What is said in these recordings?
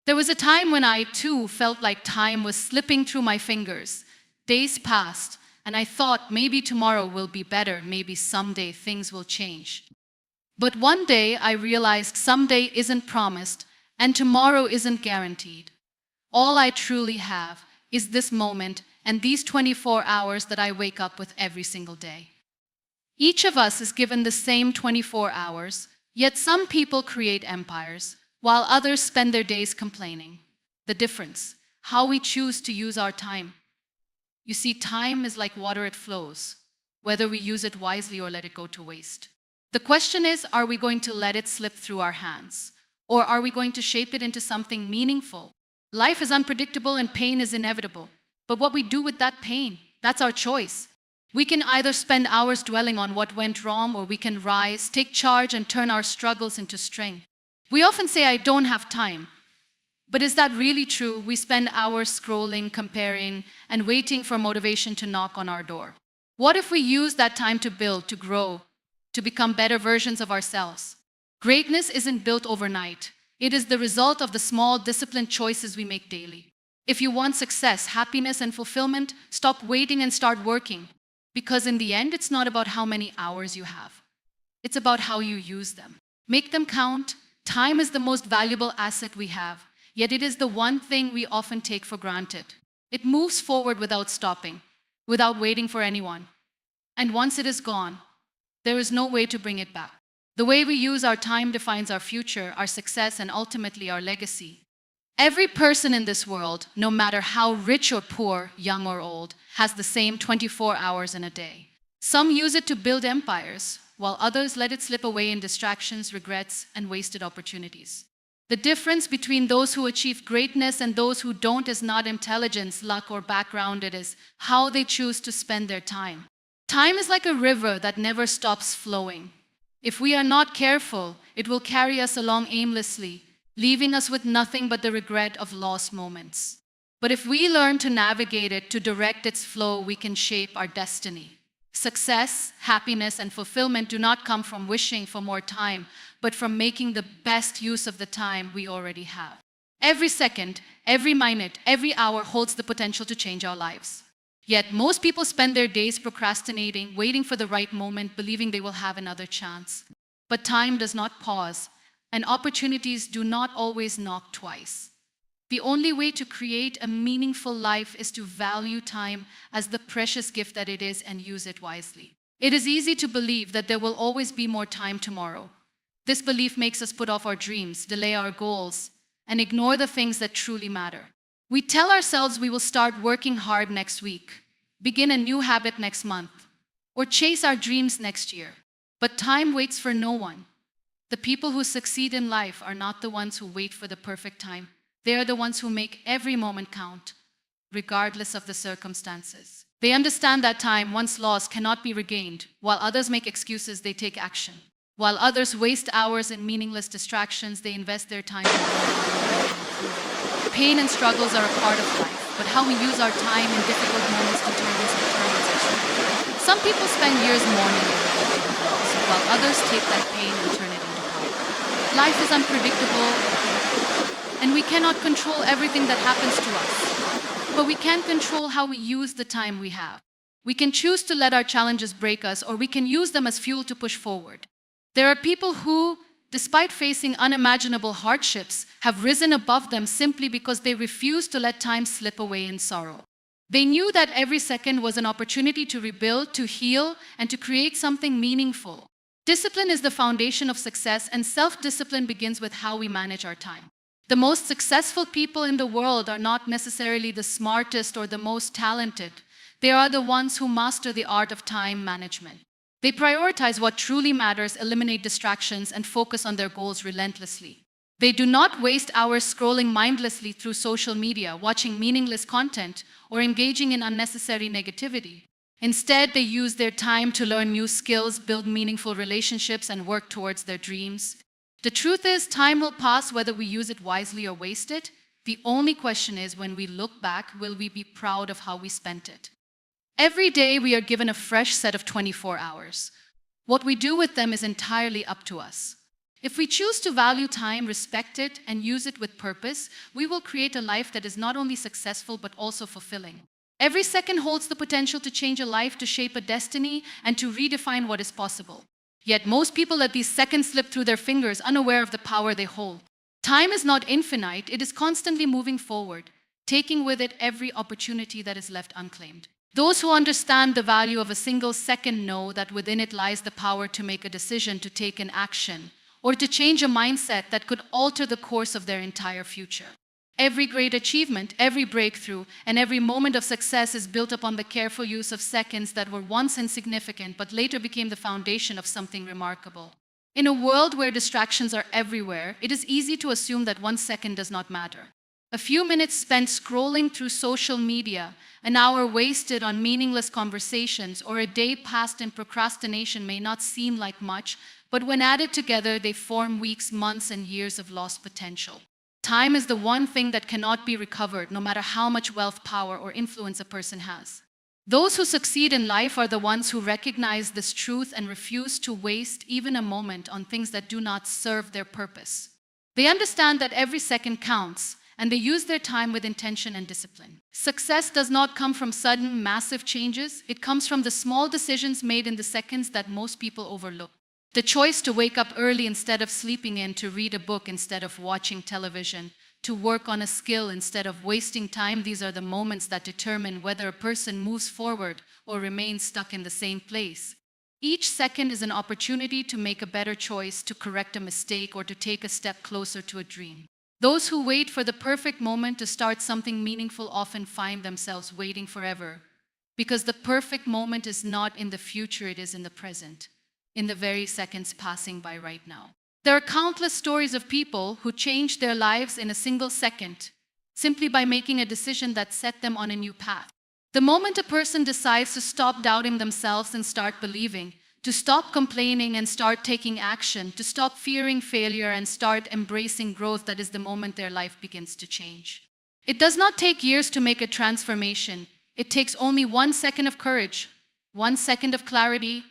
There was a time when I too felt like time was slipping through my fingers. Days passed, and I thought maybe tomorrow will be better, maybe someday things will change. But one day I realized someday isn't promised, and tomorrow isn't guaranteed. All I truly have is this moment and these 24 hours that I wake up with every single day. Each of us is given the same 24 hours, yet some people create empires, while others spend their days complaining. The difference, how we choose to use our time. You see, time is like water, it flows, whether we use it wisely or let it go to waste. The question is, are we going to let it slip through our hands? Or are we going to shape it into something meaningful? Life is unpredictable and pain is inevitable. But what we do with that pain, that's our choice. We can either spend hours dwelling on what went wrong, or we can rise, take charge, and turn our struggles into strength. We often say, I don't have time. But is that really true? We spend hours scrolling, comparing, and waiting for motivation to knock on our door. What if we use that time to build, to grow, to become better versions of ourselves? Greatness isn't built overnight. It is the result of the small, disciplined choices we make daily. If you want success, happiness, and fulfillment, stop waiting and start working. Because in the end, it's not about how many hours you have. It's about how you use them. Make them count. Time is the most valuable asset we have, yet it is the one thing we often take for granted. It moves forward without stopping, without waiting for anyone. And once it is gone, there is no way to bring it back. The way we use our time defines our future, our success, and ultimately our legacy. Every person in this world, no matter how rich or poor, young or old, has the same 24 hours in a day. Some use it to build empires, while others let it slip away in distractions, regrets, and wasted opportunities. The difference between those who achieve greatness and those who don't is not intelligence, luck, or background. It is how they choose to spend their time. Time is like a river that never stops flowing. If we are not careful, it will carry us along aimlessly, leaving us with nothing but the regret of lost moments. But if we learn to navigate it, to direct its flow, we can shape our destiny. Success, happiness, and fulfillment do not come from wishing for more time, but from making the best use of the time we already have. Every second, every minute, every hour holds the potential to change our lives. Yet most people spend their days procrastinating, waiting for the right moment, believing they will have another chance. But time does not pause, and opportunities do not always knock twice. The only way to create a meaningful life is to value time as the precious gift that it is and use it wisely. It is easy to believe that there will always be more time tomorrow. This belief makes us put off our dreams, delay our goals, and ignore the things that truly matter. We tell ourselves we will start working hard next week, begin a new habit next month, or chase our dreams next year. But time waits for no one. The people who succeed in life are not the ones who wait for the perfect time. They are the ones who make every moment count, regardless of the circumstances. They understand that time, once lost, cannot be regained. While others make excuses, they take action. While others waste hours in meaningless distractions, they invest their time in learning. Pain and struggles are a part of life, but how we use our time in difficult moments determines our strength. Some people spend years mourning their loss, while others take that pain and turn it into power. Life is unpredictable, and we cannot control everything that happens to us. But we can control how we use the time we have. We can choose to let our challenges break us, or we can use them as fuel to push forward. There are people who, despite facing unimaginable hardships, have risen above them simply because they refused to let time slip away in sorrow. They knew that every second was an opportunity to rebuild, to heal, and to create something meaningful. Discipline is the foundation of success, and self-discipline begins with how we manage our time. The most successful people in the world are not necessarily the smartest or the most talented. They are the ones who master the art of time management. They prioritize what truly matters, eliminate distractions, and focus on their goals relentlessly. They do not waste hours scrolling mindlessly through social media, watching meaningless content, or engaging in unnecessary negativity. Instead, they use their time to learn new skills, build meaningful relationships, and work towards their dreams. The truth is, time will pass whether we use it wisely or waste it. The only question is, when we look back, will we be proud of how we spent it? Every day we are given a fresh set of 24 hours. What we do with them is entirely up to us. If we choose to value time, respect it, and use it with purpose, we will create a life that is not only successful but also fulfilling. Every second holds the potential to change a life, to shape a destiny, and to redefine what is possible. Yet most people let these seconds slip through their fingers, unaware of the power they hold. Time is not infinite, it is constantly moving forward, taking with it every opportunity that is left unclaimed. Those who understand the value of a single second know that within it lies the power to make a decision, to take an action, or to change a mindset that could alter the course of their entire future. Every great achievement, every breakthrough, and every moment of success is built upon the careful use of seconds that were once insignificant but later became the foundation of something remarkable. In a world where distractions are everywhere, it is easy to assume that 1 second does not matter. A few minutes spent scrolling through social media, an hour wasted on meaningless conversations, or a day passed in procrastination may not seem like much, but when added together, they form weeks, months, and years of lost potential. Time is the one thing that cannot be recovered, no matter how much wealth, power, or influence a person has. Those who succeed in life are the ones who recognize this truth and refuse to waste even a moment on things that do not serve their purpose. They understand that every second counts, and they use their time with intention and discipline. Success does not come from sudden, massive changes. It comes from the small decisions made in the seconds that most people overlook. The choice to wake up early instead of sleeping in, to read a book instead of watching television, to work on a skill instead of wasting time, these are the moments that determine whether a person moves forward or remains stuck in the same place. Each second is an opportunity to make a better choice, to correct a mistake, or to take a step closer to a dream. Those who wait for the perfect moment to start something meaningful often find themselves waiting forever, because the perfect moment is not in the future, it is in the present, in the very seconds passing by right now. There are countless stories of people who changed their lives in a single second, simply by making a decision that set them on a new path. The moment a person decides to stop doubting themselves and start believing, to stop complaining and start taking action, to stop fearing failure and start embracing growth, that is the moment their life begins to change. It does not take years to make a transformation. It takes only 1 second of courage, 1 second of clarity,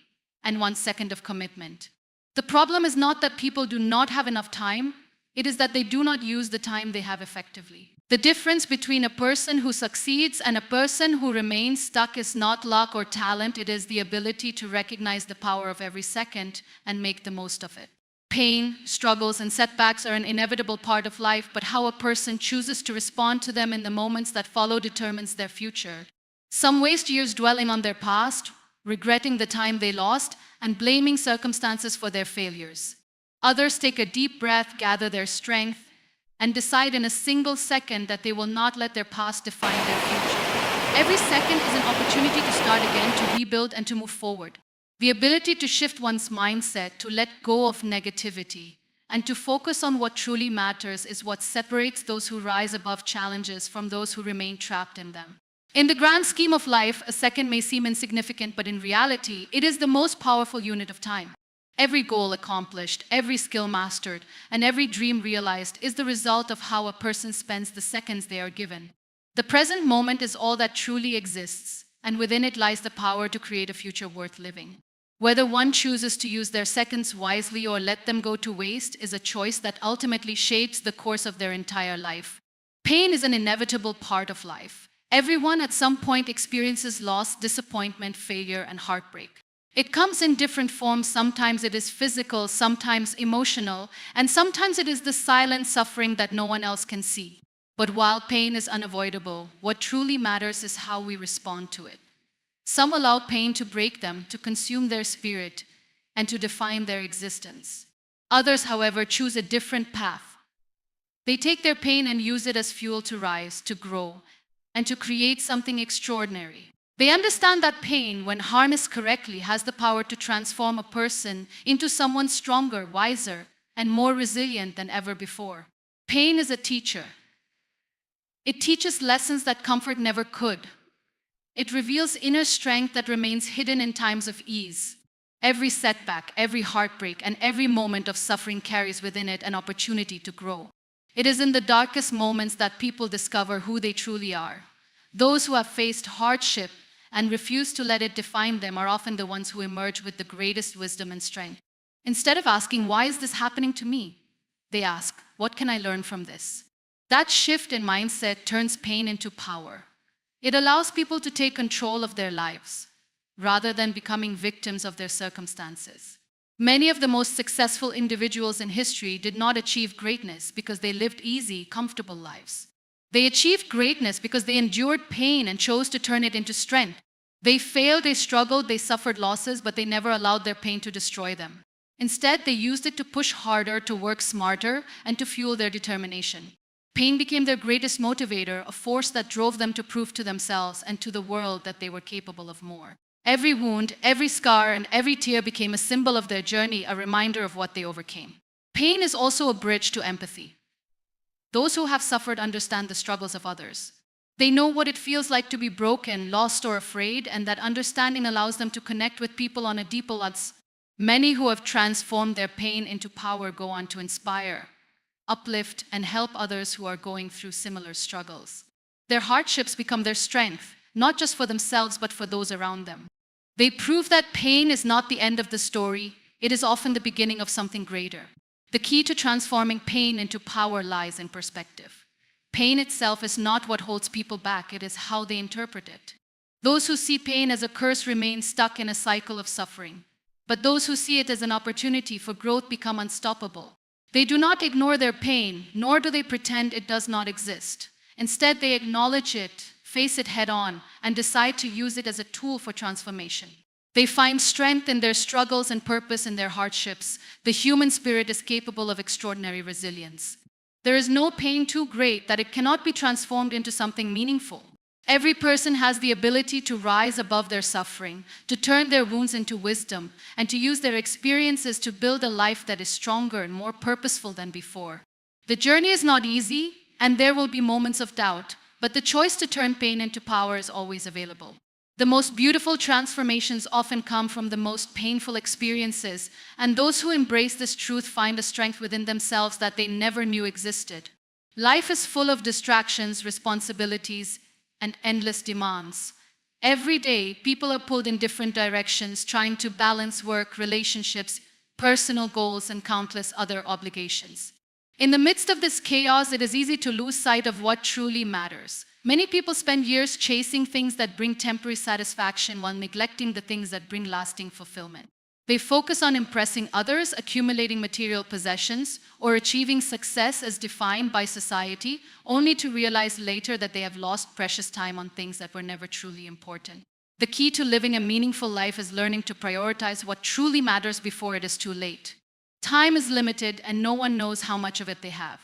and 1 second of commitment. The problem is not that people do not have enough time, it is that they do not use the time they have effectively. The difference between a person who succeeds and a person who remains stuck is not luck or talent, it is the ability to recognize the power of every second and make the most of it. Pain, struggles, and setbacks are an inevitable part of life, but how a person chooses to respond to them in the moments that follow determines their future. Some waste years dwelling on their past, regretting the time they lost, and blaming circumstances for their failures. Others take a deep breath, gather their strength, and decide in a single second that they will not let their past define their future. Every second is an opportunity to start again, to rebuild, and to move forward. The ability to shift one's mindset, to let go of negativity, and to focus on what truly matters is what separates those who rise above challenges from those who remain trapped in them. In the grand scheme of life, a second may seem insignificant, but in reality, it is the most powerful unit of time. Every goal accomplished, every skill mastered, and every dream realized is the result of how a person spends the seconds they are given. The present moment is all that truly exists, and within it lies the power to create a future worth living. Whether one chooses to use their seconds wisely or let them go to waste is a choice that ultimately shapes the course of their entire life. Pain is an inevitable part of life. Everyone at some point experiences loss, disappointment, failure, and heartbreak. It comes in different forms. Sometimes it is physical, sometimes emotional, and sometimes it is the silent suffering that no one else can see. But while pain is unavoidable, what truly matters is how we respond to it. Some allow pain to break them, to consume their spirit, and to define their existence. Others, however, choose a different path. They take their pain and use it as fuel to rise, to grow, and to create something extraordinary. They understand that pain, when harnessed correctly, has the power to transform a person into someone stronger, wiser, and more resilient than ever before. Pain is a teacher. It teaches lessons that comfort never could. It reveals inner strength that remains hidden in times of ease. Every setback, every heartbreak, and every moment of suffering carries within it an opportunity to grow. It is in the darkest moments that people discover who they truly are. Those who have faced hardship and refuse to let it define them are often the ones who emerge with the greatest wisdom and strength. Instead of asking, why is this happening to me? They ask, what can I learn from this? That shift in mindset turns pain into power. It allows people to take control of their lives, rather than becoming victims of their circumstances. Many of the most successful individuals in history did not achieve greatness because they lived easy, comfortable lives. They achieved greatness because they endured pain and chose to turn it into strength. They failed, they struggled, they suffered losses, but they never allowed their pain to destroy them. Instead, they used it to push harder, to work smarter, and to fuel their determination. Pain became their greatest motivator, a force that drove them to prove to themselves and to the world that they were capable of more. Every wound, every scar, and every tear became a symbol of their journey, a reminder of what they overcame. Pain is also a bridge to empathy. Those who have suffered understand the struggles of others. They know what it feels like to be broken, lost, or afraid, and that understanding allows them to connect with people on a deeper level. Many who have transformed their pain into power go on to inspire, uplift, and help others who are going through similar struggles. Their hardships become their strength, not just for themselves, but for those around them. They prove that pain is not the end of the story, it is often the beginning of something greater. The key to transforming pain into power lies in perspective. Pain itself is not what holds people back, it is how they interpret it. Those who see pain as a curse remain stuck in a cycle of suffering. But those who see it as an opportunity for growth become unstoppable. They do not ignore their pain, nor do they pretend it does not exist. Instead, they acknowledge it, face it head on, and decide to use it as a tool for transformation. They find strength in their struggles and purpose in their hardships. The human spirit is capable of extraordinary resilience. There is no pain too great that it cannot be transformed into something meaningful. Every person has the ability to rise above their suffering, to turn their wounds into wisdom, and to use their experiences to build a life that is stronger and more purposeful than before. The journey is not easy, and there will be moments of doubt, but the choice to turn pain into power is always available. The most beautiful transformations often come from the most painful experiences, and those who embrace this truth find a strength within themselves that they never knew existed. Life is full of distractions, responsibilities, and endless demands. Every day, people are pulled in different directions, trying to balance work, relationships, personal goals, and countless other obligations. In the midst of this chaos, it is easy to lose sight of what truly matters. Many people spend years chasing things that bring temporary satisfaction while neglecting the things that bring lasting fulfillment. They focus on impressing others, accumulating material possessions, or achieving success as defined by society, only to realize later that they have lost precious time on things that were never truly important. The key to living a meaningful life is learning to prioritize what truly matters before it is too late. Time is limited, and no one knows how much of it they have.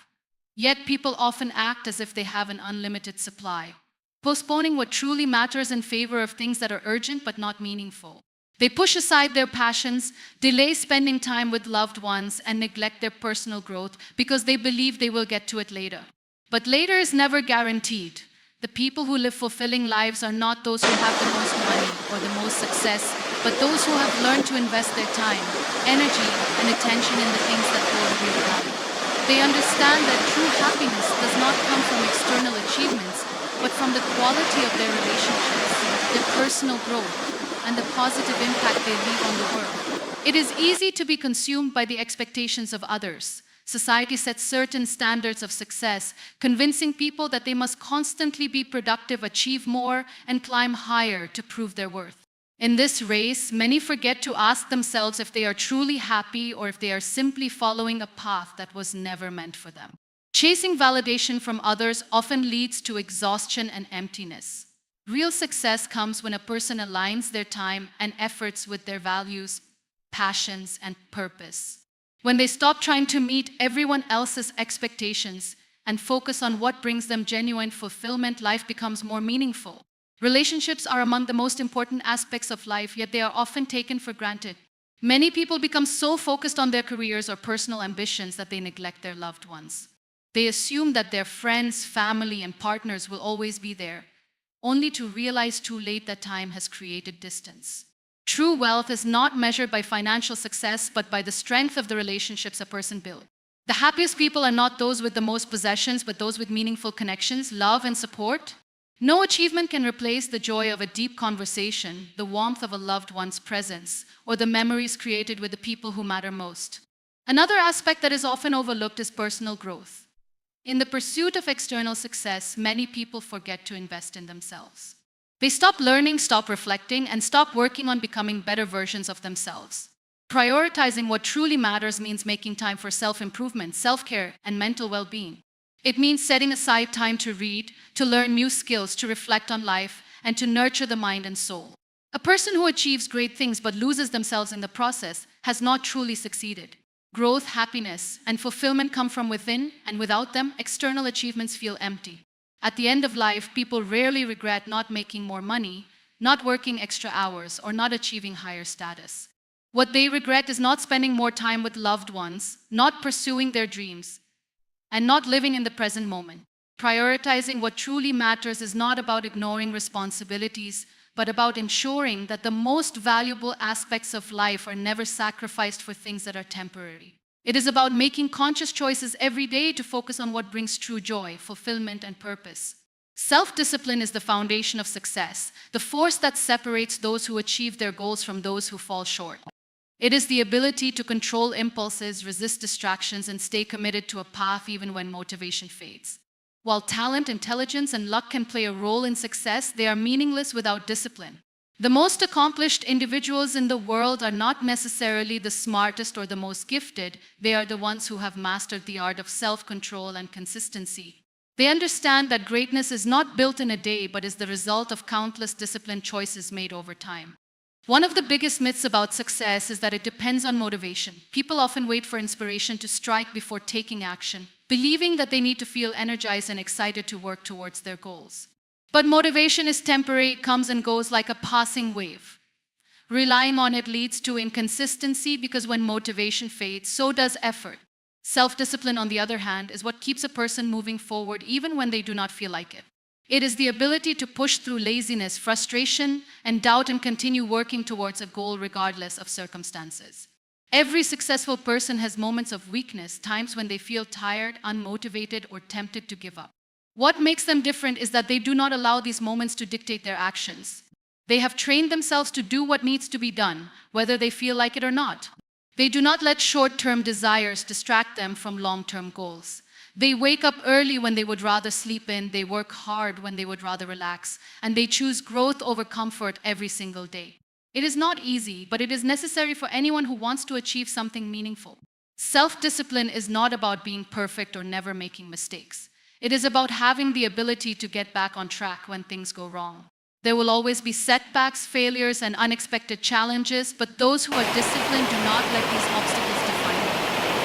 Yet people often act as if they have an unlimited supply, postponing what truly matters in favor of things that are urgent but not meaningful. They push aside their passions, delay spending time with loved ones, and neglect their personal growth because they believe they will get to it later. But later is never guaranteed. The people who live fulfilling lives are not those who have the most money or the most success, but those who have learned to invest their time, energy, and attention in the things that hold real value. They understand that true happiness does not come from external achievements, but from the quality of their relationships, their personal growth, and the positive impact they leave on the world. It is easy to be consumed by the expectations of others. Society sets certain standards of success, convincing people that they must constantly be productive, achieve more, and climb higher to prove their worth. In this race, many forget to ask themselves if they are truly happy or if they are simply following a path that was never meant for them. Chasing validation from others often leads to exhaustion and emptiness. Real success comes when a person aligns their time and efforts with their values, passions, and purpose. When they stop trying to meet everyone else's expectations and focus on what brings them genuine fulfillment, life becomes more meaningful. Relationships are among the most important aspects of life, yet they are often taken for granted. Many people become so focused on their careers or personal ambitions that they neglect their loved ones. They assume that their friends, family, and partners will always be there, only to realize too late that time has created distance. True wealth is not measured by financial success, but by the strength of the relationships a person builds. The happiest people are not those with the most possessions, but those with meaningful connections, love, and support. No achievement can replace the joy of a deep conversation, the warmth of a loved one's presence, or the memories created with the people who matter most. Another aspect that is often overlooked is personal growth. In the pursuit of external success, many people forget to invest in themselves. They stop learning, stop reflecting, and stop working on becoming better versions of themselves. Prioritizing what truly matters means making time for self-improvement, self-care, and mental well-being. It means setting aside time to read, to learn new skills, to reflect on life, and to nurture the mind and soul. A person who achieves great things but loses themselves in the process has not truly succeeded. Growth, happiness, and fulfillment come from within, and without them, external achievements feel empty. At the end of life, people rarely regret not making more money, not working extra hours, or not achieving higher status. What they regret is not spending more time with loved ones, not pursuing their dreams, and not living in the present moment. Prioritizing what truly matters is not about ignoring responsibilities, but about ensuring that the most valuable aspects of life are never sacrificed for things that are temporary. It is about making conscious choices every day to focus on what brings true joy, fulfillment, and purpose. Self-discipline is the foundation of success, the force that separates those who achieve their goals from those who fall short. It is the ability to control impulses, resist distractions, and stay committed to a path even when motivation fades. While talent, intelligence, and luck can play a role in success, they are meaningless without discipline. The most accomplished individuals in the world are not necessarily the smartest or the most gifted. They are the ones who have mastered the art of self-control and consistency. They understand that greatness is not built in a day, but is the result of countless disciplined choices made over time. One of the biggest myths about success is that it depends on motivation. People often wait for inspiration to strike before taking action, believing that they need to feel energized and excited to work towards their goals. But motivation is temporary, it comes and goes like a passing wave. Relying on it leads to inconsistency because when motivation fades, so does effort. Self-discipline, on the other hand, is what keeps a person moving forward even when they do not feel like it. It is the ability to push through laziness, frustration, and doubt and continue working towards a goal regardless of circumstances. Every successful person has moments of weakness, times when they feel tired, unmotivated, or tempted to give up. What makes them different is that they do not allow these moments to dictate their actions. They have trained themselves to do what needs to be done, whether they feel like it or not. They do not let short-term desires distract them from long-term goals. They wake up early when they would rather sleep in, they work hard when they would rather relax, and they choose growth over comfort every single day. It is not easy, but it is necessary for anyone who wants to achieve something meaningful. Self-discipline is not about being perfect or never making mistakes. It is about having the ability to get back on track when things go wrong. There will always be setbacks, failures, and unexpected challenges, but those who are disciplined do not let these obstacles define them.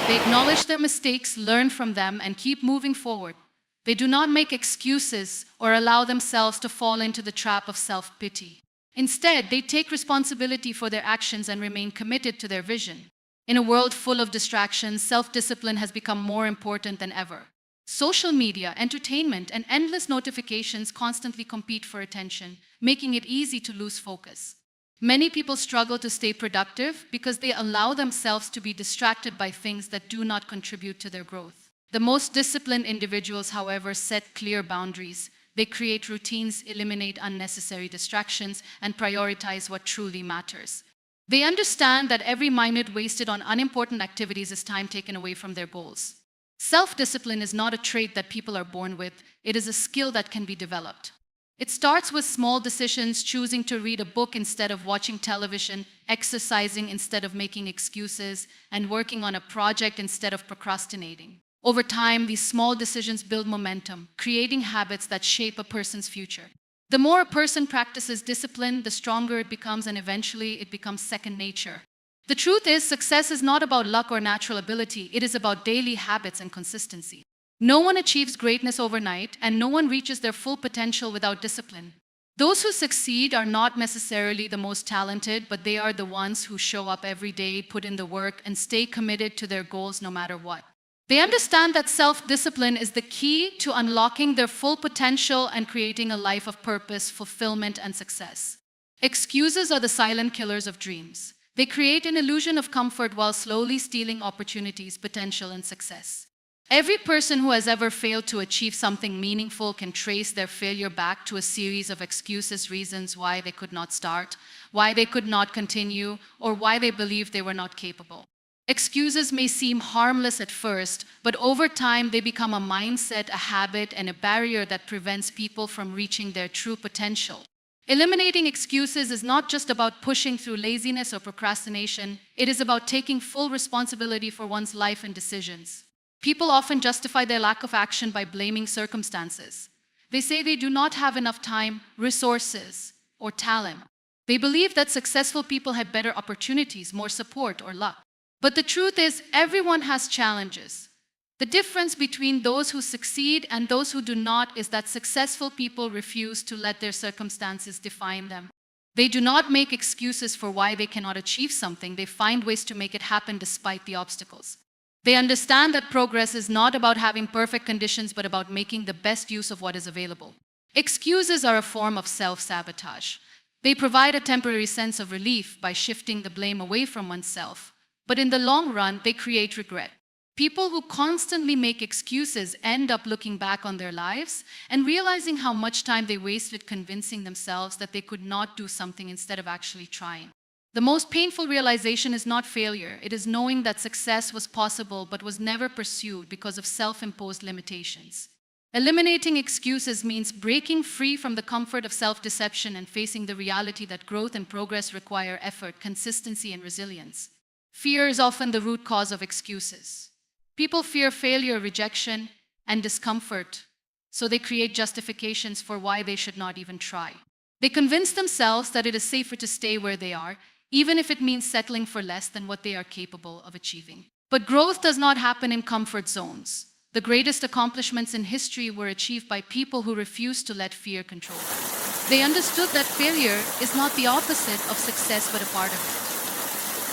They acknowledge their mistakes, learn from them, and keep moving forward. They do not make excuses or allow themselves to fall into the trap of self-pity. Instead, they take responsibility for their actions and remain committed to their vision. In a world full of distractions, self-discipline has become more important than ever. Social media, entertainment, and endless notifications constantly compete for attention, making it easy to lose focus. Many people struggle to stay productive because they allow themselves to be distracted by things that do not contribute to their growth. The most disciplined individuals, however, set clear boundaries. They create routines, eliminate unnecessary distractions, and prioritize what truly matters. They understand that every minute wasted on unimportant activities is time taken away from their goals. Self-discipline is not a trait that people are born with. It is a skill that can be developed. It starts with small decisions, choosing to read a book instead of watching television, exercising instead of making excuses, and working on a project instead of procrastinating. Over time, these small decisions build momentum, creating habits that shape a person's future. The more a person practices discipline, the stronger it becomes, and eventually it becomes second nature. The truth is, success is not about luck or natural ability. It is about daily habits and consistency. No one achieves greatness overnight, and no one reaches their full potential without discipline. Those who succeed are not necessarily the most talented, but they are the ones who show up every day, put in the work, and stay committed to their goals no matter what. They understand that self-discipline is the key to unlocking their full potential and creating a life of purpose, fulfillment, and success. Excuses are the silent killers of dreams. They create an illusion of comfort while slowly stealing opportunities, potential, and success. Every person who has ever failed to achieve something meaningful can trace their failure back to a series of excuses, reasons why they could not start, why they could not continue, or why they believed they were not capable. Excuses may seem harmless at first, but over time they become a mindset, a habit, and a barrier that prevents people from reaching their true potential. Eliminating excuses is not just about pushing through laziness or procrastination, it is about taking full responsibility for one's life and decisions. People often justify their lack of action by blaming circumstances. They say they do not have enough time, resources, or talent. They believe that successful people had better opportunities, more support, or luck. But the truth is, everyone has challenges. The difference between those who succeed and those who do not is that successful people refuse to let their circumstances define them. They do not make excuses for why they cannot achieve something. They find ways to make it happen despite the obstacles. They understand that progress is not about having perfect conditions, but about making the best use of what is available. Excuses are a form of self-sabotage. They provide a temporary sense of relief by shifting the blame away from oneself. But in the long run, they create regret. People who constantly make excuses end up looking back on their lives and realizing how much time they wasted convincing themselves that they could not do something instead of actually trying. The most painful realization is not failure. It is knowing that success was possible but was never pursued because of self-imposed limitations. Eliminating excuses means breaking free from the comfort of self-deception and facing the reality that growth and progress require effort, consistency, and resilience. Fear is often the root cause of excuses. People fear failure, rejection, and discomfort, so they create justifications for why they should not even try. They convince themselves that it is safer to stay where they are, even if it means settling for less than what they are capable of achieving. But growth does not happen in comfort zones. The greatest accomplishments in history were achieved by people who refused to let fear control them. They understood that failure is not the opposite of success, but a part of it.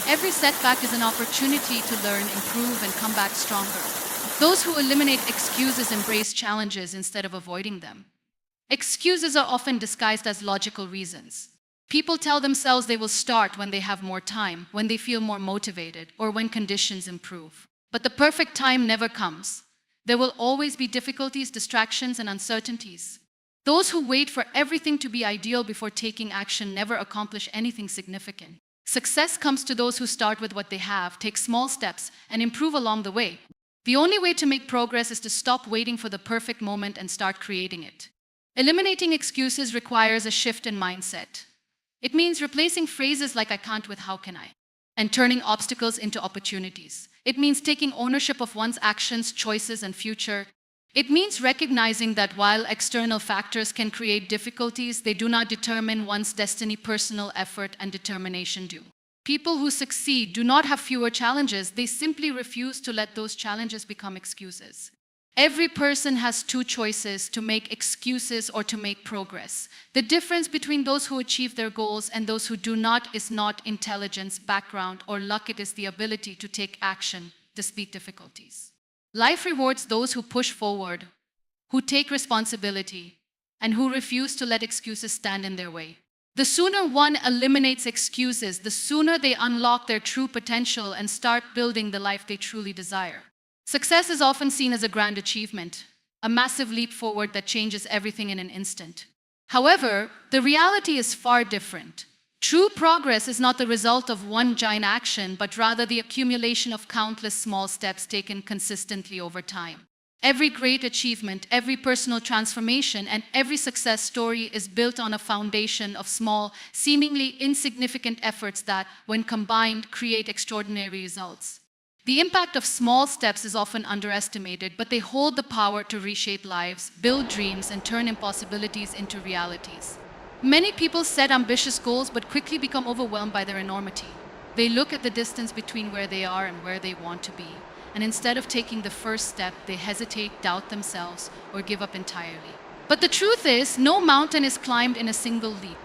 Every setback is an opportunity to learn, improve, and come back stronger. Those who eliminate excuses embrace challenges instead of avoiding them. Excuses are often disguised as logical reasons. People tell themselves they will start when they have more time, when they feel more motivated, or when conditions improve. But the perfect time never comes. There will always be difficulties, distractions, and uncertainties. Those who wait for everything to be ideal before taking action never accomplish anything significant. Success comes to those who start with what they have, take small steps, and improve along the way. The only way to make progress is to stop waiting for the perfect moment and start creating it. Eliminating excuses requires a shift in mindset. It means replacing phrases like "I can't" with "how can I?" and turning obstacles into opportunities. It means taking ownership of one's actions, choices, and future. It means recognizing that while external factors can create difficulties, they do not determine one's destiny. Personal effort and determination do. People who succeed do not have fewer challenges, they simply refuse to let those challenges become excuses. Every person has two choices: to make excuses or to make progress. The difference between those who achieve their goals and those who do not is not intelligence, background, or luck. It is the ability to take action despite difficulties. Life rewards those who push forward, who take responsibility, and who refuse to let excuses stand in their way. The sooner one eliminates excuses, the sooner they unlock their true potential and start building the life they truly desire. Success is often seen as a grand achievement, a massive leap forward that changes everything in an instant. However, the reality is far different. True progress is not the result of one giant action, but rather the accumulation of countless small steps taken consistently over time. Every great achievement, every personal transformation, and every success story is built on a foundation of small, seemingly insignificant efforts that, when combined, create extraordinary results. The impact of small steps is often underestimated, but they hold the power to reshape lives, build dreams, and turn impossibilities into realities. Many people set ambitious goals but quickly become overwhelmed by their enormity. They look at the distance between where they are and where they want to be, and instead of taking the first step, they hesitate, doubt themselves, or give up entirely. But the truth is, no mountain is climbed in a single leap.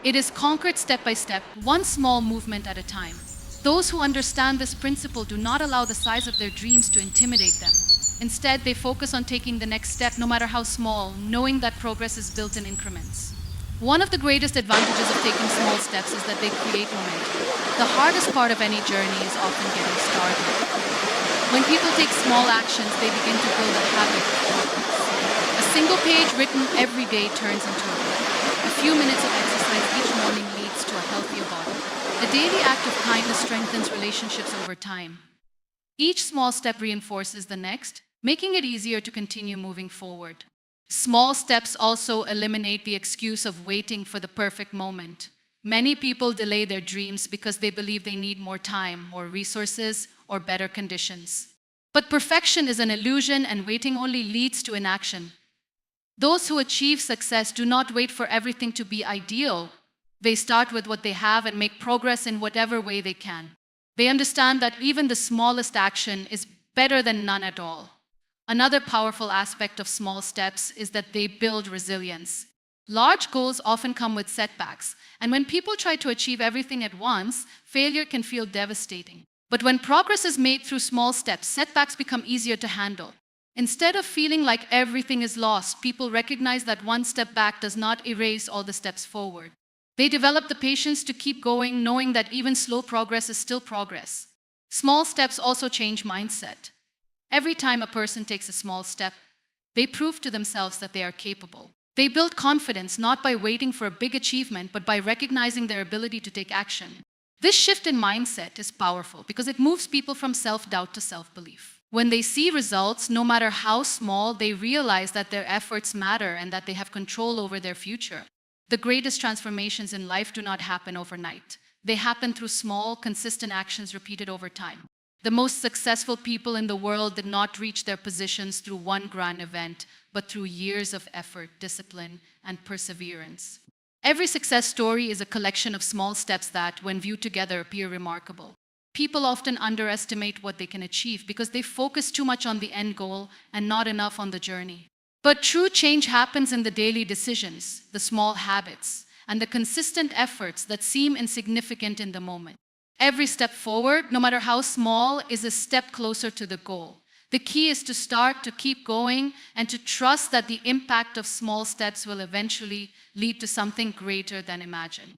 It is conquered step by step, one small movement at a time. Those who understand this principle do not allow the size of their dreams to intimidate them. Instead, they focus on taking the next step, no matter how small, knowing that progress is built in increments. One of the greatest advantages of taking small steps is that they create momentum. The hardest part of any journey is often getting started. When people take small actions, they begin to build a habit of progress. A single page written every day turns into a book. A few minutes of exercise each morning leads to a healthier body. A daily act of kindness strengthens relationships over time. Each small step reinforces the next, making it easier to continue moving forward. Small steps also eliminate the excuse of waiting for the perfect moment. Many people delay their dreams because they believe they need more time, more resources, or better conditions. But perfection is an illusion, and waiting only leads to inaction. Those who achieve success do not wait for everything to be ideal. They start with what they have and make progress in whatever way they can. They understand that even the smallest action is better than none at all. Another powerful aspect of small steps is that they build resilience. Large goals often come with setbacks, and when people try to achieve everything at once, failure can feel devastating. But when progress is made through small steps, setbacks become easier to handle. Instead of feeling like everything is lost, people recognize that one step back does not erase all the steps forward. They develop the patience to keep going, knowing that even slow progress is still progress. Small steps also change mindset. Every time a person takes a small step, they prove to themselves that they are capable. They build confidence not by waiting for a big achievement, but by recognizing their ability to take action. This shift in mindset is powerful because it moves people from self-doubt to self-belief. When they see results, no matter how small, they realize that their efforts matter and that they have control over their future. The greatest transformations in life do not happen overnight. They happen through small, consistent actions repeated over time. The most successful people in the world did not reach their positions through one grand event, but through years of effort, discipline, and perseverance. Every success story is a collection of small steps that, when viewed together, appear remarkable. People often underestimate what they can achieve because they focus too much on the end goal and not enough on the journey. But true change happens in the daily decisions, the small habits, and the consistent efforts that seem insignificant in the moment. Every step forward, no matter how small, is a step closer to the goal. The key is to start, to keep going, and to trust that the impact of small steps will eventually lead to something greater than imagined.